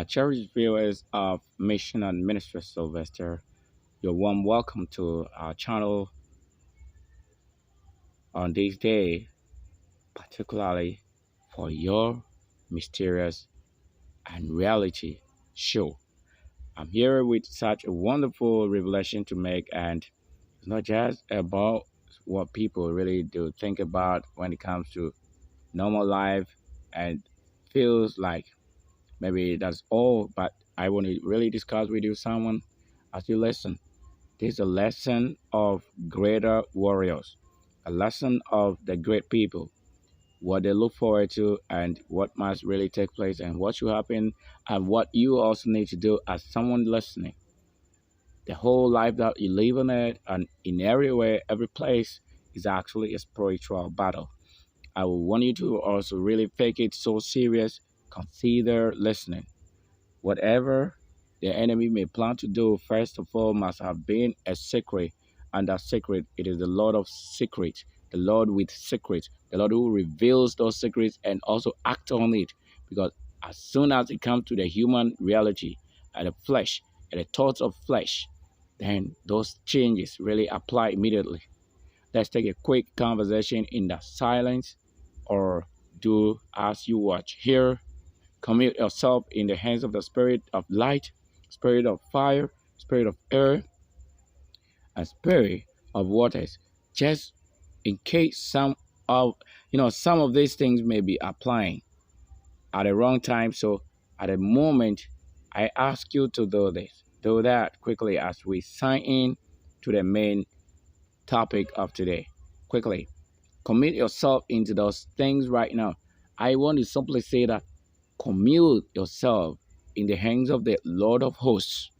Cherished viewers of Mission and Ministry Sylvester, you're warm welcome to our channel on this day, particularly for your mysterious and reality show. I'm here with such a wonderful revelation to make, and it's not just about what people really do think about when it comes to normal life and feels like maybe that's all, but I want to really discuss with you someone as you listen. This is a lesson of greater warriors, a lesson of the great people, what they look forward to, and what must really take place, and what should happen, and what you also need to do as someone listening. The whole life that you live on it, and in everywhere, every place, is actually a spiritual battle. I will want you to also really take it so serious. Consider listening. Whatever the enemy may plan to do, first of all, must have been a secret. And that secret, it is the Lord of secrets, the Lord with secrets, the Lord who reveals those secrets and also act on it. Because as soon as it comes to the human reality and the flesh and the thoughts of flesh, then those changes really apply immediately. Let's take a quick conversation in the silence or do as you watch here. Commit yourself in the hands of the spirit of light, spirit of fire, spirit of air, and spirit of waters. Just in case some of these things may be applying at the wrong time. So at the moment, I ask you to do this. Do that quickly as we sign in to the main topic of today. Quickly. Commit yourself into those things right now. I want to simply say that commute yourself in the hands of the Lord of hosts,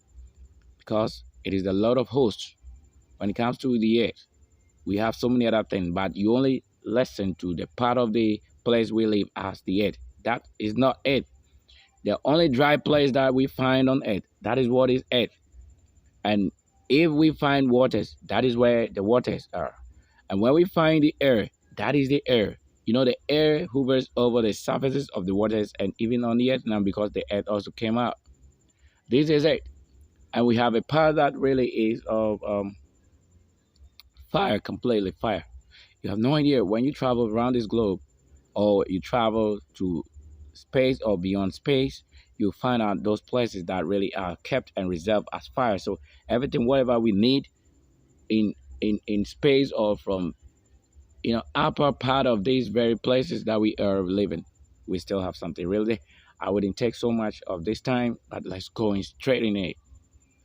because it is the Lord of hosts. When it comes to the earth, we have so many other things, but you only listen to the part of the place we live as the earth. That is not it. The only dry place that we find on earth, that is what is earth. And if we find waters, that is where the waters are. And when we find the air, that is the air. The air hovers over the surfaces of the waters and even on the earth now, because the earth also came out. This is it. And we have a part that really is of fire, completely fire. You have no idea when you travel around this globe or you travel to space or beyond space, you find out those places that really are kept and reserved as fire. So everything, whatever we need in space or from upper part of these very places that we are living, we still have something. Really, I wouldn't take so much of this time, but let's go in straight in it.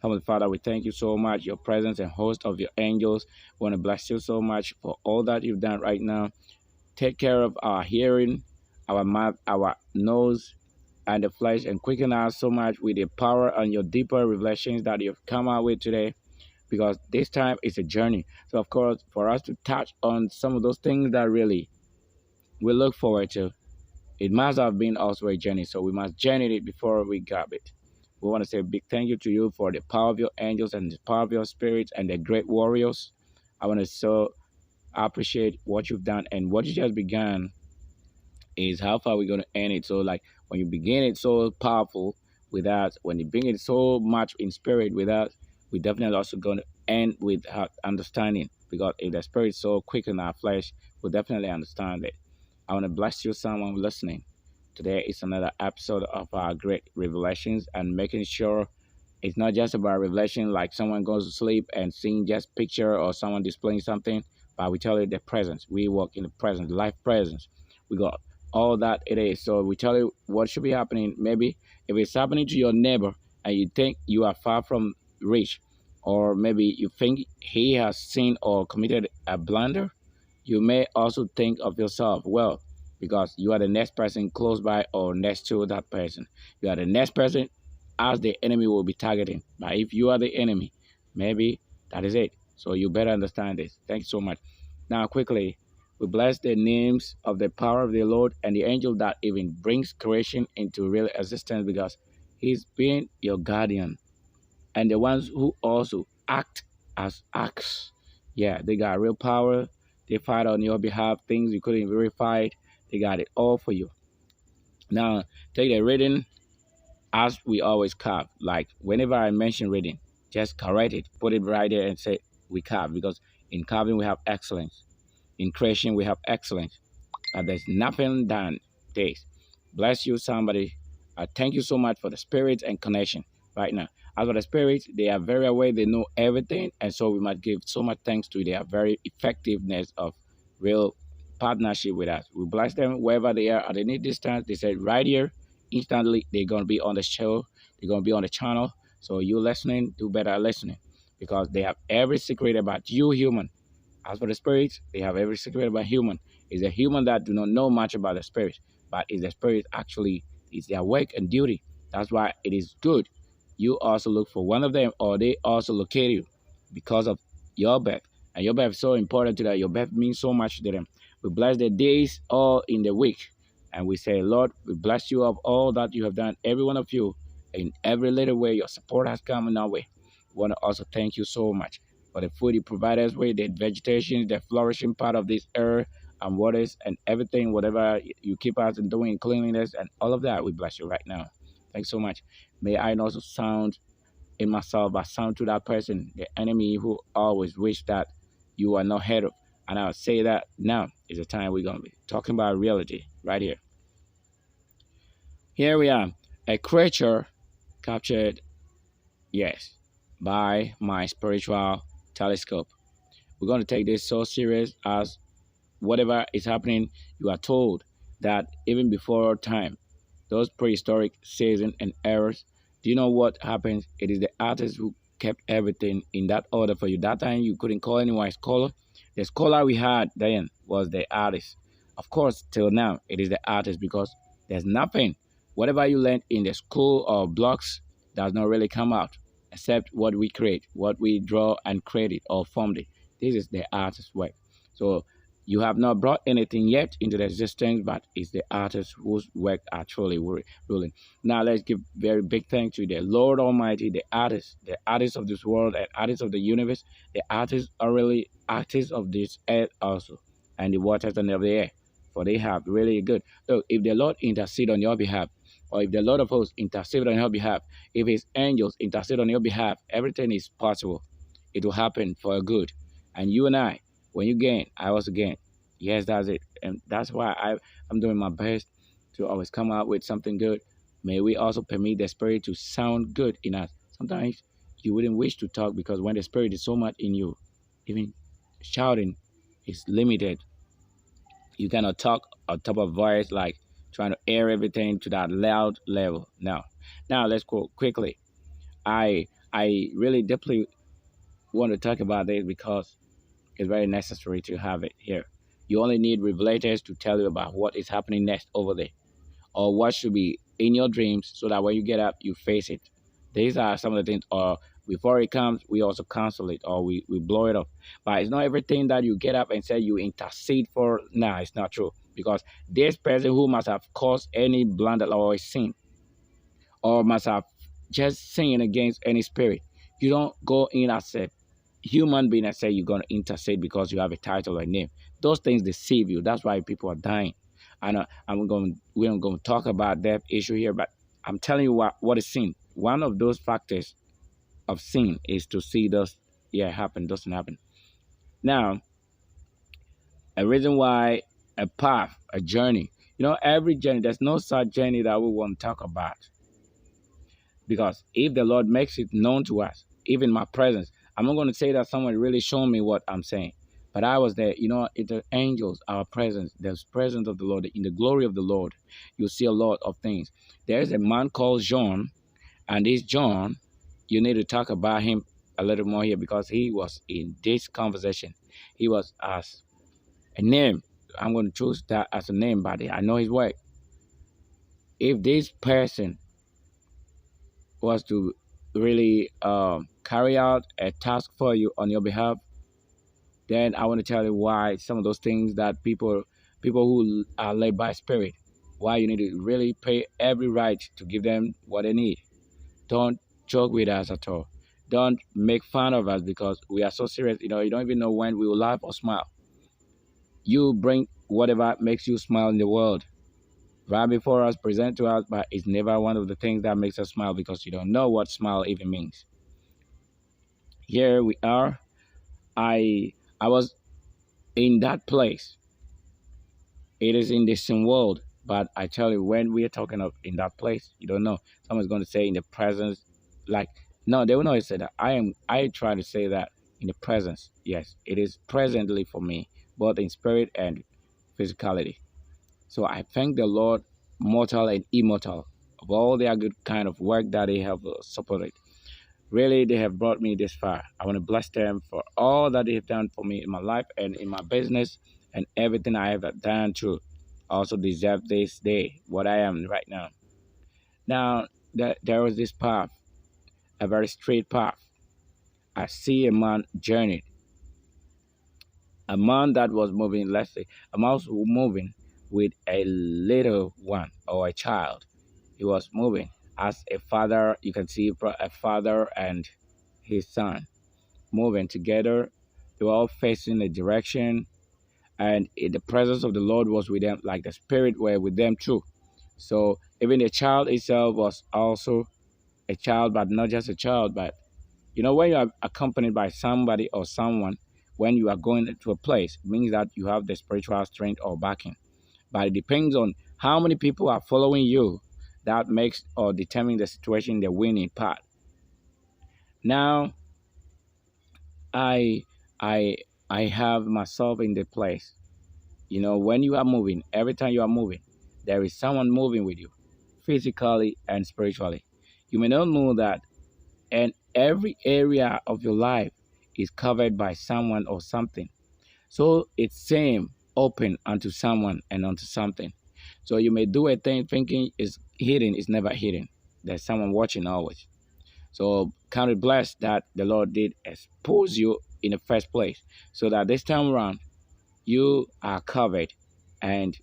Heavenly Father, we thank you so much, your presence and host of your angels. We want to bless you so much for all that you've done right now. Take care of our hearing, our mouth, our nose, and the flesh, and quicken us so much with the power and your deeper revelations that you've come out with today, because this time is a journey. So, of course, for us to touch on some of those things that really we look forward to, it must have been also a journey. So we must journey it before we grab it. We want to say a big thank you to you for the power of your angels and the power of your spirits and the great warriors. I want to so appreciate what you've done, and what you just began is how far we're going to end it. So like when you begin it so powerful with us, when you bring it so much in spirit with us, we definitely also going to end with understanding, because if the spirit is so quick in our flesh, we'll definitely understand it. I want to bless you, someone listening. Today is another episode of our great revelations, and making sure it's not just about revelation like someone goes to sleep and seeing just picture or someone displaying something, but we tell you the presence. We walk in the presence, life presence. We got all that it is. So we tell you what should be happening. Maybe if it's happening to your neighbor and you think you are far from reach, or maybe you think he has sinned or committed a blunder, you may also think of yourself, well, because you are the next person close by or next to that person. You are the next person as the enemy will be targeting. But if you are the enemy, maybe that is it. So you better understand this. Thanks so much. Now, quickly, we bless the names of the power of the Lord and the angel that even brings creation into real existence, because he's been your guardian. And the ones who also act as acts, yeah, they got real power. They fight on your behalf, things you couldn't verify. They got it all for you. Now, take the reading as we always carve, like whenever I mention reading, just correct it, put it right there and say we carve, because in carving we have excellence. In creation we have excellence. There's nothing than this. Bless you, somebody. Thank you so much for the spirit and connection right now. As for the spirits, they are very aware, they know everything, and so we must give so much thanks to their very effectiveness of real partnership with us. We bless them wherever they are at any distance. They said right here, instantly, they're going to be on the show, they're going to be on the channel. So you listening, do better listening, because they have every secret about you, human. As for the spirits, they have every secret about human. It's a human that do not know much about the spirit, but it's the spirit actually is their work and duty. That's why it is good. You also look for one of them, or they also locate you because of your birth. And your birth is so important to that. Your birth means so much to them. We bless the days all in the week. And we say, Lord, we bless you of all that you have done, every one of you, in every little way. Your support has come in our way. We want to also thank you so much for the food you provide us with, the vegetation, the flourishing part of this earth and waters and everything, whatever you keep us in doing, cleanliness and all of that. We bless you right now. Thanks so much. May I also sound in myself, but sound to that person, the enemy who always wish that you are not heard of. And I'll say that now is the time we're going to be talking about reality right here. Here we are, a creature captured, yes, by my spiritual telescope. We're going to take this so serious as whatever is happening, you are told that even before time, those prehistoric seasons and errors, do you know what happens? It is the artist who kept everything in that order for you. That time you couldn't call anyone a scholar. The scholar we had then was the artist. Of course, till now, it is the artist, because there's nothing. Whatever you learned in the school or blocks does not really come out except what we create, what we draw and create it or formed it. This is the artist's work. So you have not brought anything yet into the existence, but it's the artist whose work are truly ruling. Now let's give very big thanks to the Lord Almighty, the artist of this world and artist of the universe. The artists are really artists of this earth also, and the waters and of the air, for they have really good. So if the Lord intercede on your behalf, or if the Lord of hosts intercede on your behalf, if his angels intercede on your behalf, everything is possible. It will happen for a good. And you and I, when you gain, I also gain. Yes, that's it. And that's why I'm doing my best to always come out with something good. May we also permit the spirit to sound good in us. Sometimes you wouldn't wish to talk, because when the spirit is so much in you, even shouting is limited. You cannot talk on top of voice, like trying to air everything to that loud level. Now let's go quickly. I really deeply want to talk about this because it's very necessary to have it here. You only need revelators to tell you about what is happening next over there, or what should be in your dreams, so that when you get up, you face it. These are some of the things, or before it comes, we also cancel it, or we blow it off. But it's not everything that you get up and say you intercede for. Nah, it's not true. Because this person who must have caused any blunder or sin, or must have just sinned against any spirit, you don't go in as a human being and say you're going to intercede because you have a title or a name. Those things deceive you. That's why people are dying. And we're going to talk about that issue here, but I'm telling you what is sin. One of those factors of sin is to see those, happen, doesn't happen. Now, a reason why, a path, a journey. Every journey, there's no such journey that we want to talk about. Because if the Lord makes it known to us, even my presence, I'm not going to say that someone really showed me what I'm saying. But I was there, the angels, our presence, the presence of the Lord, in the glory of the Lord, you see a lot of things. There's a man called John, and this John, you need to talk about him a little more here, because he was in this conversation. He was as a name. I'm going to choose that as a name, but I know his work. If this person was to really carry out a task for you on your behalf, then I want to tell you why some of those things that people who are led by spirit, why you need to really pay every right to give them what they need. Don't joke with us at all. Don't make fun of us because we are so serious. You don't even know when we will laugh or smile. You bring whatever makes you smile in the world. right before us, present to us, but it's never one of the things that makes us smile because you don't know what smile even means. Here we are. I was in that place. It is in the same world, but I tell you, when we are talking of in that place, you don't know. Someone's going to say in the presence, like no, they will not say that. I try to say that in the presence. Yes, it is presently for me, both in spirit and physicality. So I thank the Lord, mortal and immortal, of all their good kind of work that they have supported. Really, they have brought me this far. I want to bless them for all that they have done for me in my life and in my business and everything I have done to also deserve this day, what I am right now. Now, there was this path, a very straight path. I see a man journeyed, a man that was moving, let's say, a man was moving with a little one or a child. He was moving as a father. You can see a father and his son moving together. They were all facing a direction, and the presence of the Lord was with them, like the Spirit were with them too. So even the child itself was also a child, but not just a child. But when you are accompanied by somebody or someone, when you are going to a place, it means that you have the spiritual strength or backing. But it depends on how many people are following you. That makes or determines the situation, the winning part. Now, I I I have myself in the place. When you are moving, every time you are moving, there is someone moving with you, physically and spiritually. You may not know that, and every area of your life is covered by someone or something. So it's same open unto someone and unto something. So you may do a thing thinking it's hidden, it's never hidden. There's someone watching always. So count it blessed that the Lord did expose you in the first place, so that this time around you are covered and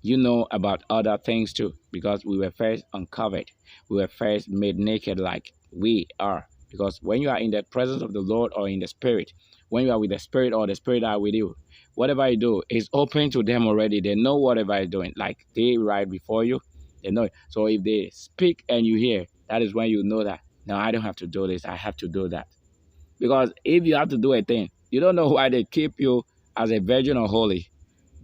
you know about other things too, because we were first uncovered. We were first made naked like we are. Because when you are in the presence of the Lord or in the Spirit, when you are with the Spirit or the Spirit are with you, whatever you do is open to them already. They know whatever you're doing. Like they right before you, they know it. So if they speak and you hear, that is when you know that, no, I don't have to do this, I have to do that. Because if you have to do a thing, you don't know why they keep you as a virgin or holy.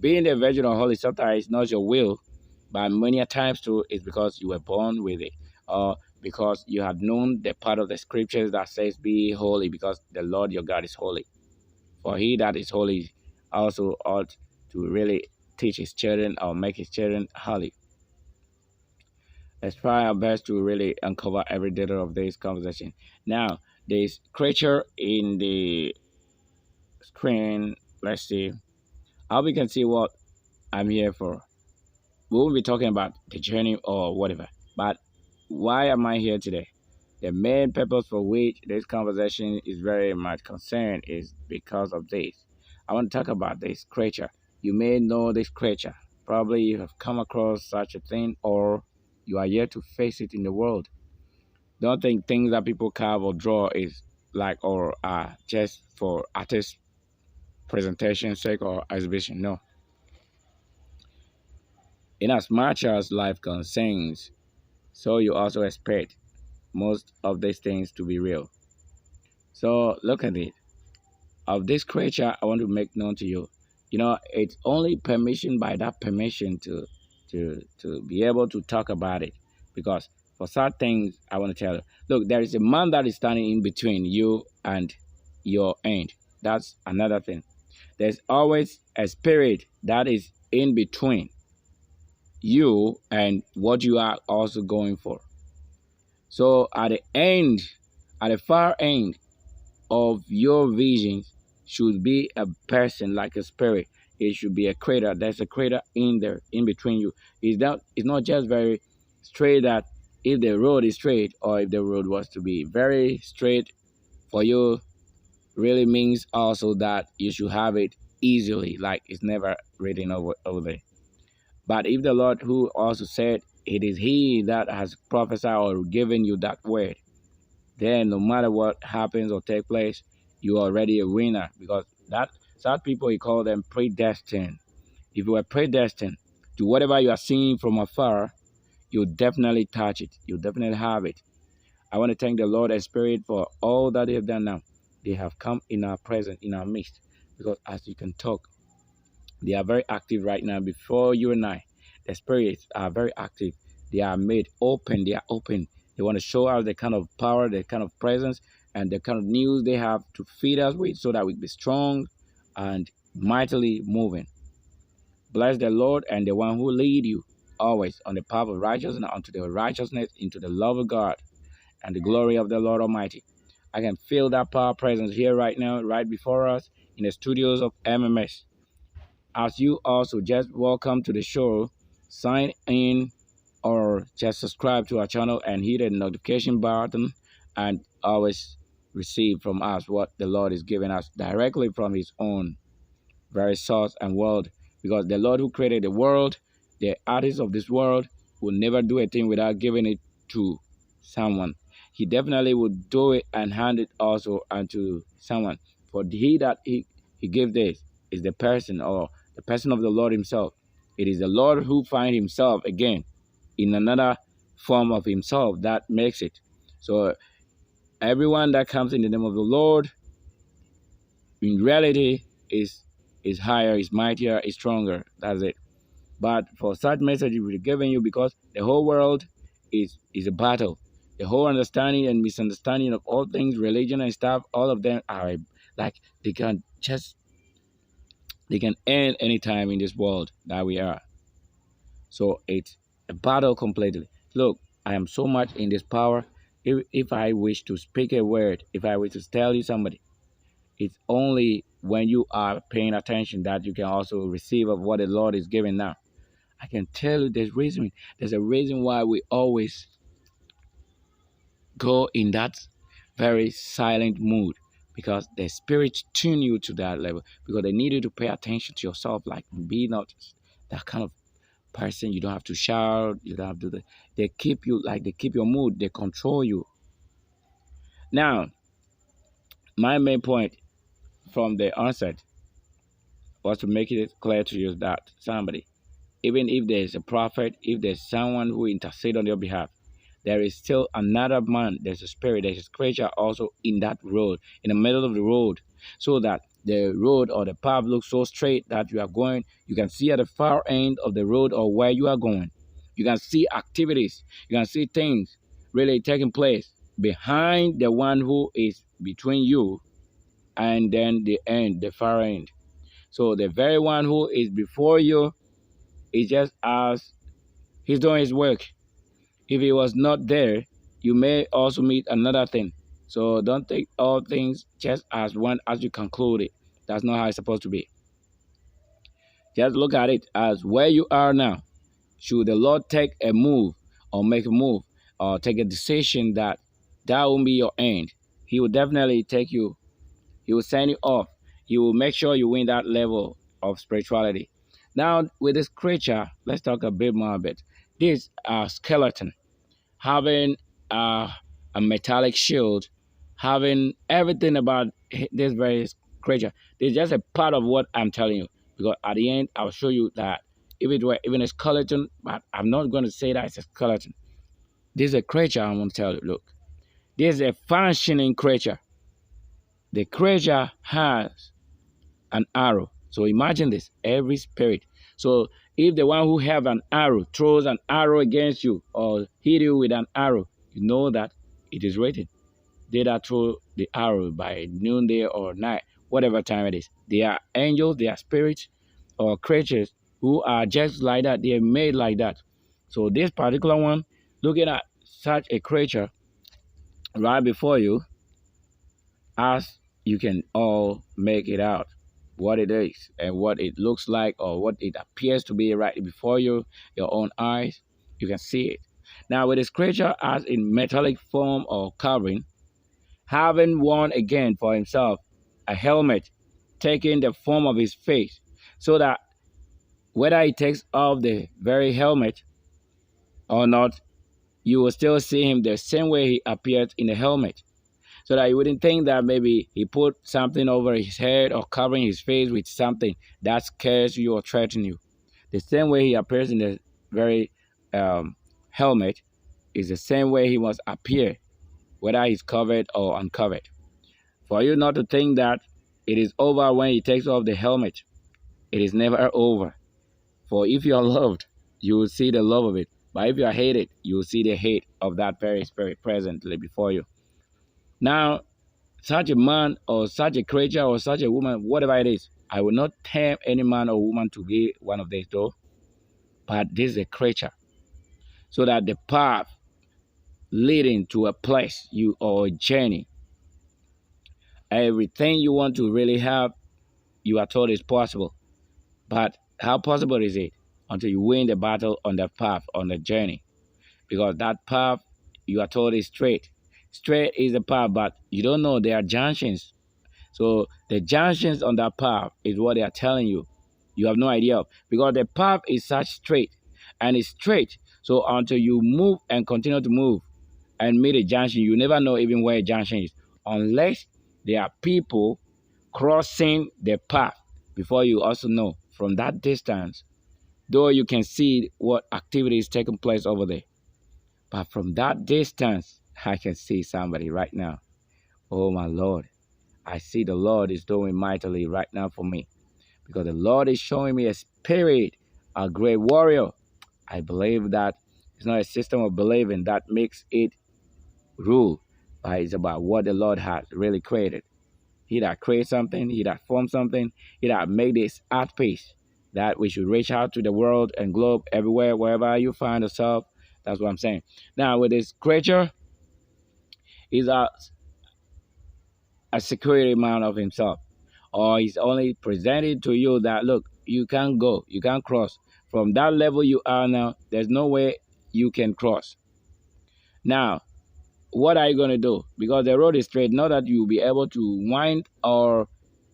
Being a virgin or holy sometimes is not your will, but many a times too is because you were born with it, or because you have known the part of the scriptures that says, "Be holy, because the Lord your God is holy." For he that is holy also ought to really teach his children or make his children holy. Let's try our best to really uncover every detail of this conversation. Now, this creature in the screen, let's see. How we can see what I'm here for. We won't be talking about the journey or whatever. But why am I here today? The main purpose for which this conversation is very much concerned is because of this. I want to talk about this creature. You may know this creature. Probably you have come across such a thing, or you are yet to face it in the world. Don't think things that people carve or draw is like or are just for artist presentation sake or exhibition. No. In as much as life concerns, so you also expect most of these things to be real. So look at it. Of this creature, I want to make known to you. It's only permission by that permission to be able to talk about it. Because for certain things, I want to tell you. Look, there is a man that is standing in between you and your end. That's another thing. There's always a spirit that is in between you and what you are also going for. So at the end, at the far end of your vision should be a person like a spirit. It should be a crater. There's a crater in there, in between you. It's not just very straight that if the road is straight or if the road was to be very straight for you, really means also that you should have it easily, like it's never written over there. But if the Lord who also said it is he that has prophesied or given you that word, then no matter what happens or take place, you are already a winner, because that people, you call them predestined. If you were predestined to whatever you are seeing from afar, you'll definitely touch it. You'll definitely have it. I want to thank the Lord and Spirit for all that they have done now. They have come in our presence, in our midst. Because as you can talk, they are very active right now before you and I. The spirits are very active. They are made open. They are open. They want to show us the kind of power, the kind of presence, and the kind of news they have to feed us with so that we be strong and mightily moving. Bless the Lord and the one who lead you always on the path of righteousness unto the righteousness into the love of God and the glory of the Lord Almighty. I can feel that power presence here right now, right before us in the studios of MMS. As you also just welcome to the show, sign in or just subscribe to our channel and hit the notification button and always receive from us what the Lord is giving us directly from his own very source and world. Because the Lord who created the world, the artist of this world, will never do a thing without giving it to someone. He definitely would do it and hand it also unto someone. For he that he gave this is the person or the person of the Lord himself. It is the Lord who finds himself again in another form of himself that makes it. So everyone that comes in the name of the Lord, in reality, is higher, is mightier, is stronger. That's it. But for such message we are giving you, because the whole world is a battle. The whole understanding and misunderstanding of all things, religion and stuff, all of them are like they can end anytime in this world that we are. So it's a battle completely. Look, I am so much in this power. If I wish to speak a word, if I wish to tell you somebody, it's only when you are paying attention that you can also receive of what the Lord is giving now. I can tell you there's a reason why we always go in that very silent mood, because the spirits tune you to that level, because they need you to pay attention to yourself, like be not that kind of person. You don't have to shout, you don't have to they keep you, like they keep your mood, they control you. Now, my main point from the onset was to make it clear to you that somebody, even if there's a prophet, if there's someone who intercedes on your behalf, there is still another man, there's a spirit, there's a creature also in that road, in the middle of the road, so that the road or the path looks so straight that you are going, you can see at the far end of the road or where you are going. You can see activities, you can see things really taking place behind the one who is between you and then the end, the far end. So the very one who is before you is just as he's doing his work. If he was not there, you may also meet another thing. So don't take all things just as one as you conclude it. That's not how it's supposed to be. Just look at it as where you are now. Should the Lord take a move or make a move or take a decision that won't be your end, he will definitely take you. He will send you off. He will make sure you win that level of spirituality. Now, with this creature, let's talk a bit more about this skeleton having a metallic shield, having everything about this very creature. This is just a part of what I'm telling you, because at the end, I'll show you that if it were even a skeleton, but I'm not going to say that it's a skeleton. This is a creature I want to tell you. Look, this is a functioning creature. The creature has an arrow. So imagine this, every spirit. So if the one who have an arrow throws an arrow against you or hit you with an arrow, you know that it is written. They that throw the arrow by noonday or night, whatever time it is, they are angels, they are spirits or creatures who are just like that. They are made like that. So this particular one, looking at such a creature right before you, as you can all make it out what it is and what it looks like or what it appears to be right before you, your own eyes, you can see it. Now with this creature as in metallic form or covering, having worn again for himself a helmet, taking the form of his face, so that whether he takes off the very helmet or not, you will still see him the same way he appeared in the helmet. So that you wouldn't think that maybe he put something over his head or covering his face with something that scares you or threatens you. The same way he appears in the very helmet is the same way he must appear, whether he's covered or uncovered. For you not to think that it is over when he takes off the helmet, it is never over. For if you are loved, you will see the love of it. But if you are hated, you will see the hate of that very spirit presently before you. Now, such a man or such a creature or such a woman, whatever it is, I will not tempt any man or woman to be one of these though. But this is a creature. So that the path leading to a place you or a journey, everything you want to really have, you are told is possible. But how possible is it until you win the battle on the path, on the journey? Because that path you are told is straight. Straight is the path, but you don't know there are junctions. So the junctions on that path is what they are telling you. You have no idea of, because the path is such straight and it's straight. So until you move and continue to move and meet a junction, you never know even where a junction is, unless there are people crossing the path before you also know from that distance, though you can see what activity is taking place over there. But from that distance, I can see somebody right now. Oh my Lord, I see the Lord is doing mightily right now for me, because the Lord is showing me a spirit, a great warrior. I believe that it's not a system of believing that makes it rule, but it's about what the Lord has really created. He that creates something, he that forms something, he that made this art piece, that we should reach out to the world and globe everywhere, wherever you find yourself. That's what I'm saying. Now, with this creature, he's a security man of himself, or he's only presented to you that, look, you can't go, you can't cross. From that level you are now, there's no way you can cross. Now, what are you going to do? Because the road is straight, not that you'll be able to wind or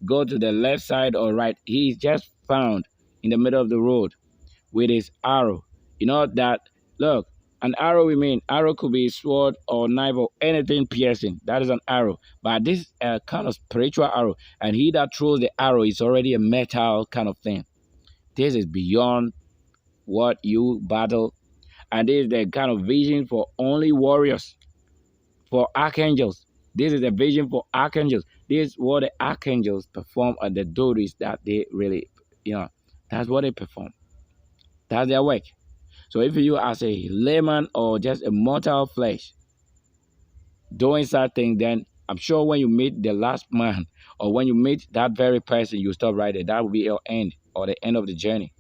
go to the left side or right. He's just found in the middle of the road with his arrow. You know that, look, an arrow, we mean, arrow could be sword or knife or anything piercing. That is an arrow. But this is a kind of spiritual arrow. And he that throws the arrow is already a metal kind of thing. This is beyond what you battle. And this is the kind of vision for only warriors, for archangels. This is a vision for archangels. This is what the archangels perform at the duties that they really, that's what they perform. That's their work. So if you as a layman or just a mortal flesh doing such things, then I'm sure when you meet the last man or when you meet that very person, you stop right there. That will be your end or the end of the journey.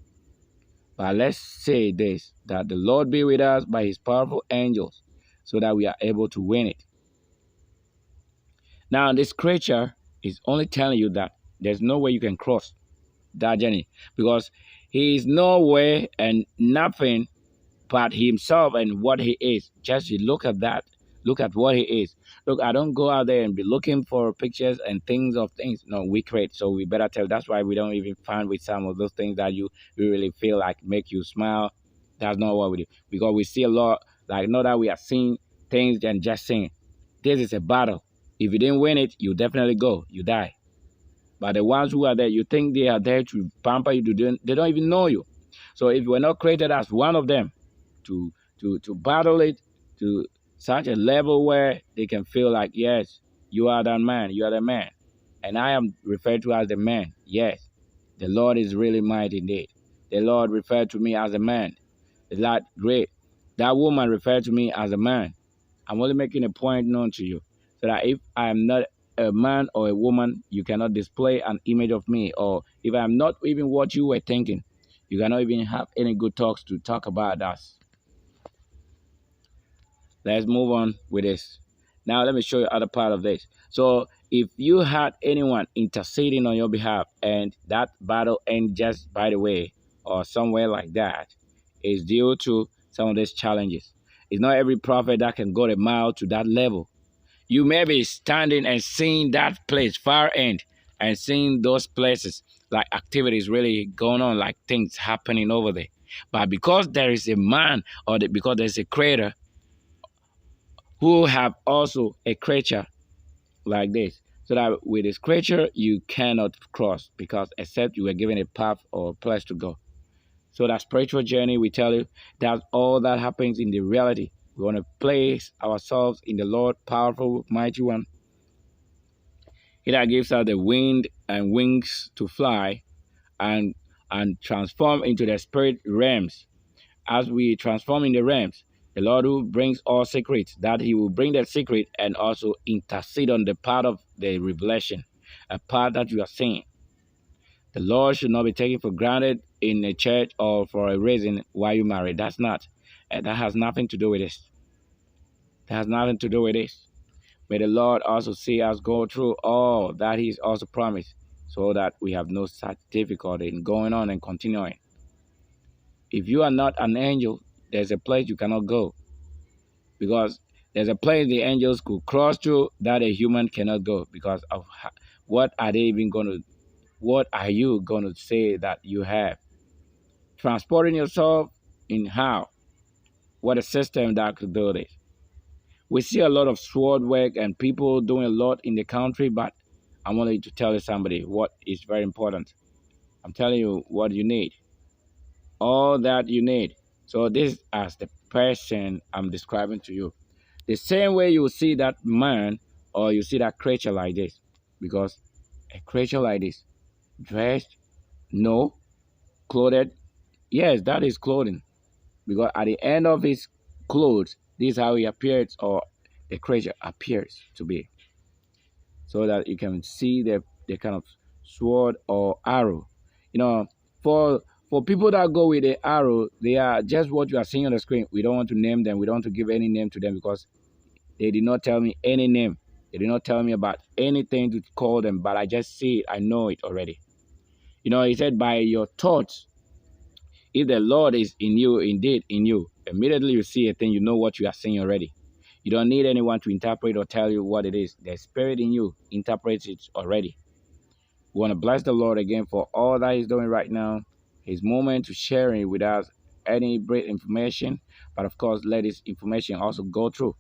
But let's say this, that the Lord be with us by his powerful angels so that we are able to win it. Now, this creature is only telling you that there's no way you can cross that journey, because he is nowhere and nothing but himself and what he is. Just you look at that. Look at what he is. Look, I don't go out there and be looking for pictures and things of things. No, we create, so we better tell. That's why we don't even find with some of those things that you really feel like make you smile. That's not what we do, because we see a lot. Like, not that we are seeing things and just saying, this is a battle. If you didn't win it, you definitely go. You die. But the ones who are there, you think they are there to pamper you, they don't even know you. So if you were not created as one of them, to battle it to such a level where they can feel like, yes, you are that man, you are the man. And I am referred to as the man. Yes, the Lord is really mighty indeed. The Lord referred to me as a man. It's like, great. That woman referred to me as a man. I'm only making a point known to you, so that if I am not a man or a woman, you cannot display an image of me. Or if I'm not even what you were thinking, you cannot even have any good talks to talk about us. Let's move on with this. Now, let me show you other part of this. So, if you had anyone interceding on your behalf and that battle ends just by the way or somewhere like that, is due to some of these challenges. It's not every prophet that can go a mile to that level. You may be standing and seeing that place far end and seeing those places like activities really going on, like things happening over there. But because there is a man or because there's a creator who have also a creature like this, so that with this creature you cannot cross, because except you were given a path or a place to go. So that spiritual journey, we tell you that all that happens in the reality. We want to place ourselves in the Lord, powerful, mighty one. He that gives us the wind and wings to fly and transform into the spirit realms. As we transform in the realms, the Lord who brings all secrets, that He will bring that secret and also intercede on the part of the revelation, a part that you are seeing. The Lord should not be taken for granted in a church or for a reason why you married. That's not. That has nothing to do with this. That has nothing to do with this. May the Lord also see us go through all that He's also promised, so that we have no such difficulty in going on and continuing. If you are not an angel, there's a place you cannot go, because there's a place the angels could cross through that a human cannot go, because of what are they even going to, what are you going to say that you have? Transporting yourself in how? What a system that could do this. We see a lot of sword work and people doing a lot in the country, but I wanted to tell you somebody what is very important. I'm telling you what you need. All that you need. So this as the person I'm describing to you. The same way you see that man or you see that creature like this. Because a creature like this, dressed, no, clothed, yes, that is clothing. Because at the end of his clothes, this is how he appears, or the creature appears to be. So that you can see the kind of sword or arrow. You know, for people that go with the arrow, they are just what you are seeing on the screen. We don't want to name them. We don't want to give any name to them, because they did not tell me any name. They did not tell me about anything to call them, but I just see it. I know it already. You know, he said, by your thoughts, if the Lord is in you, indeed in you, immediately you see a thing, you know what you are seeing already. You don't need anyone to interpret or tell you what it is. The Spirit in you interprets it already. We want to bless the Lord again for all that He's doing right now. His moment to sharing with us any great information, but of course, let His information also go through.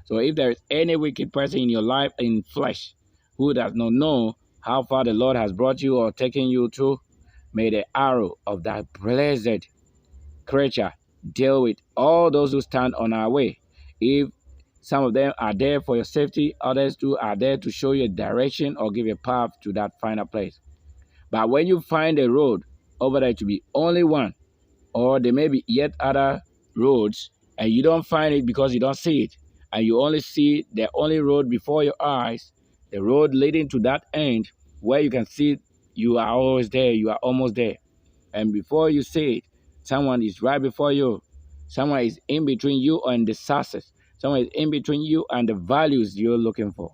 So if there is any wicked person in your life in flesh who does not know how far the Lord has brought you or taken you to, may the arrow of that blessed creature deal with all those who stand on our way. If some of them are there for your safety, others too are there to show you a direction or give a path to that final place. But when you find a road over there to be only one, or there may be yet other roads, and you don't find it because you don't see it, and you only see the only road before your eyes, the road leading to that end, where you can see you are always there, you are almost there. And before you see it, someone is right before you. Someone is in between you and the success. Someone is in between you and the values you're looking for.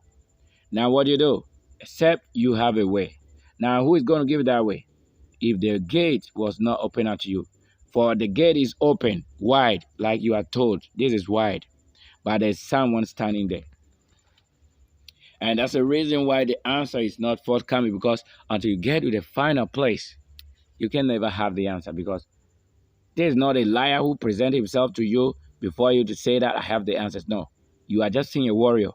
Now what do you do? Except you have a way. Now who is going to give that way? If the gate was not open unto you. For the gate is open, wide, like you are told. This is wide. But there's someone standing there. And that's the reason why the answer is not forthcoming, because until you get to the final place, you can never have the answer, because there is not a liar who presents himself to you before you to say that I have the answers. No, you are just seeing a warrior.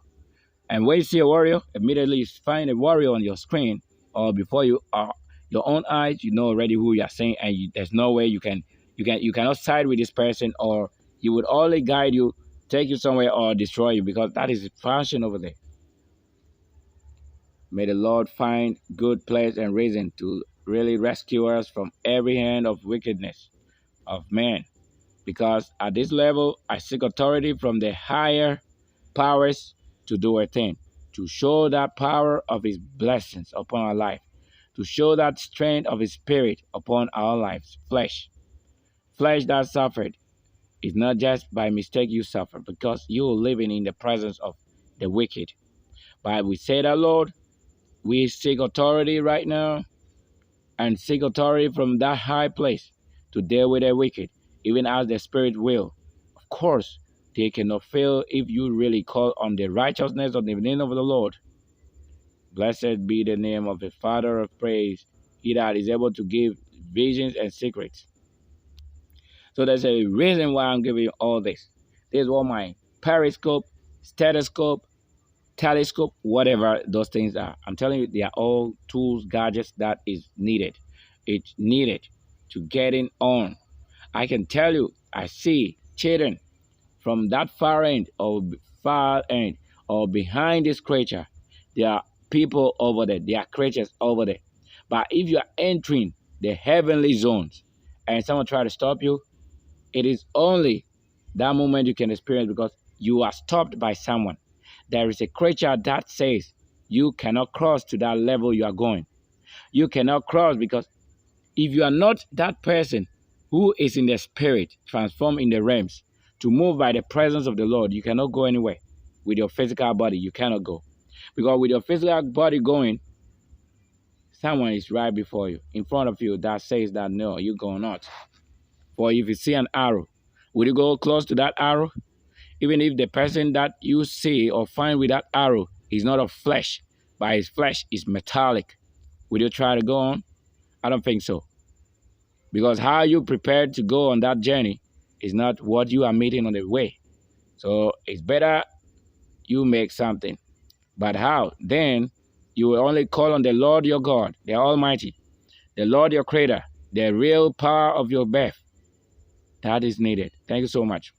And when you see a warrior, immediately you find a warrior on your screen or before you are your own eyes, you know already who you are seeing, and there's no way you cannot side with this person, or he would only guide you, take you somewhere, or destroy you, because that is his function over there. May the Lord find good place and reason to really rescue us from every hand of wickedness of man. Because at this level, I seek authority from the higher powers to do a thing, to show that power of His blessings upon our life, to show that strength of His Spirit upon our lives. Flesh that suffered is not just by mistake you suffer, because you are living in the presence of the wicked. But we say that, Lord, we seek authority right now, and seek authority from that high place to deal with the wicked, even as the Spirit will. Of course, they cannot fail if you really call on the righteousness of the name of the Lord. Blessed be the name of the Father of praise, He that is able to give visions and secrets. So there's a reason why I'm giving you all this. This is what my periscope, stethoscope, telescope, whatever those things are. I'm telling you, they are all tools, gadgets that is needed. It's needed to getting on I can tell you, I see cheating from that far end or behind this creature. There are people over there. There are creatures over there. But if you are entering the heavenly zones and someone try to stop you, it is only that moment you can experience because you are stopped by someone. There is a creature that says you cannot cross to that level you are going. You cannot cross because if you are not that person who is in the spirit, transformed in the realms, to move by the presence of the Lord, you cannot go anywhere. With your physical body, you cannot go. Because with your physical body going, someone is right before you, in front of you, that says that no, you go not. For if you see an arrow, will you go close to that arrow? Even if the person that you see or find with that arrow is not of flesh, but his flesh is metallic, will you try to go on? I don't think so. Because how you prepared to go on that journey is not what you are meeting on the way. So it's better you make something. But how? Then you will only call on the Lord your God, the Almighty, the Lord your Creator, the real power of your birth. That is needed. Thank you so much.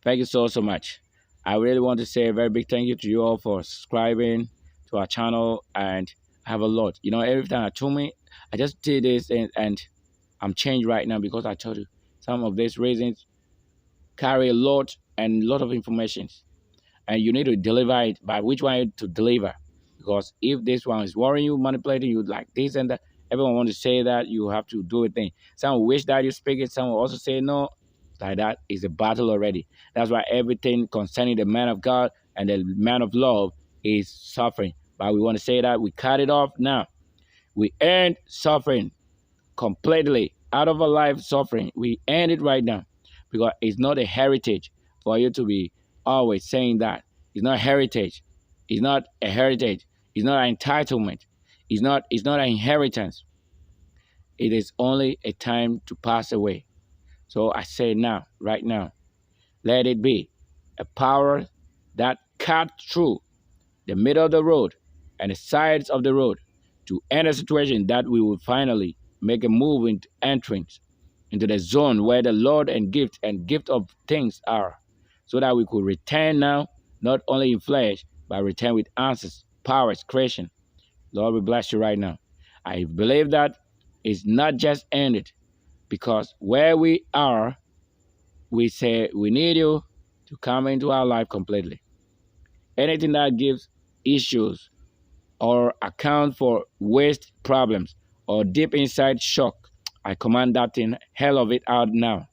Thank you so much. I really want to say a very big thank you to you all for subscribing to our channel, and have a lot. You know, every time I told me, I just did this and I'm changed right now because I told you some of these reasons carry a lot of information, and you need to deliver it by which one to deliver. Because if this one is worrying you, manipulating you like this and that, everyone wants to say that you have to do a thing. Some wish that you speak it, some will also say no. Like that is a battle already. That's why everything concerning the man of God and the man of love is suffering. But we want to say that we cut it off now. We end suffering completely out of our life suffering. We end it right now because it's not a heritage for you to be always saying that. It's not heritage. It's not a heritage. It's not an entitlement. It's not an inheritance. It is only a time to pass away. So I say now, right now, let it be a power that cut through the middle of the road and the sides of the road to end a situation that we will finally make a move into entrance into the zone where the Lord and gift of things are, so that we could return now, not only in flesh, but return with answers, powers, creation. Lord, we bless you right now. I believe that it's not just ended, because where we are, we say we need you to come into our life completely. Anything that gives issues or account for waste problems or deep inside shock, I command that thing, hell of it out now.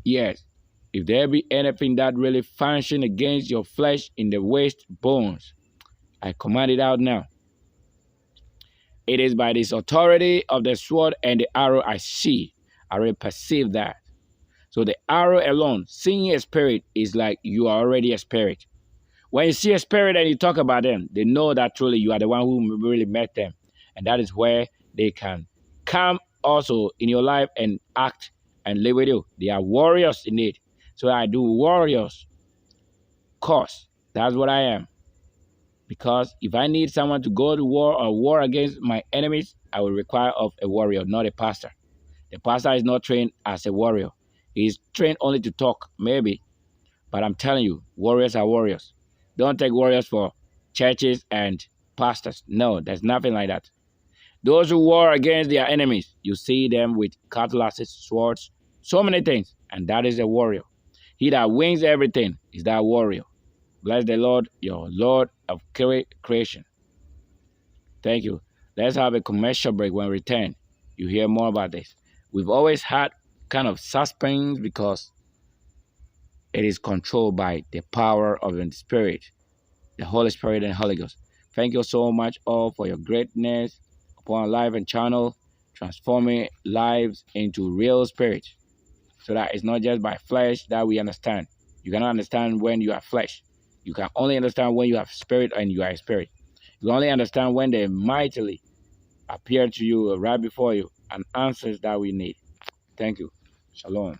Yes, if there be anything that really function against your flesh in the waist bones, I command it out now. It is by this authority of the sword and the arrow I see. I already perceive that. So the arrow alone, seeing a spirit, is like you are already a spirit. When you see a spirit and you talk about them, they know that truly you are the one who really met them. And that is where they can come also in your life and act and live with you. They are warriors indeed. So I do warriors cause. That's what I am. Because if I need someone to go to war or war against my enemies, I will require of a warrior, not a pastor. The pastor is not trained as a warrior. He is trained only to talk, maybe. But I'm telling you, warriors are warriors. Don't take warriors for churches and pastors. No, there's nothing like that. Those who war against their enemies, you see them with cutlasses, swords, so many things, and that is a warrior. He that wins everything is that warrior. Bless the Lord, your Lord of creation. Thank you. Let's have a commercial break. When we return, you hear more about this. We've always had kind of suspense because it is controlled by the power of the Spirit, the Holy Spirit and Holy Ghost. Thank you so much all for your greatness upon our life and channel, transforming lives into real spirit, so that it's not just by flesh that we understand. You cannot understand when you are flesh. You can only understand when you have spirit and you are a spirit. You can only understand when they mightily appear to you right before you and answers that we need. Thank you. Shalom.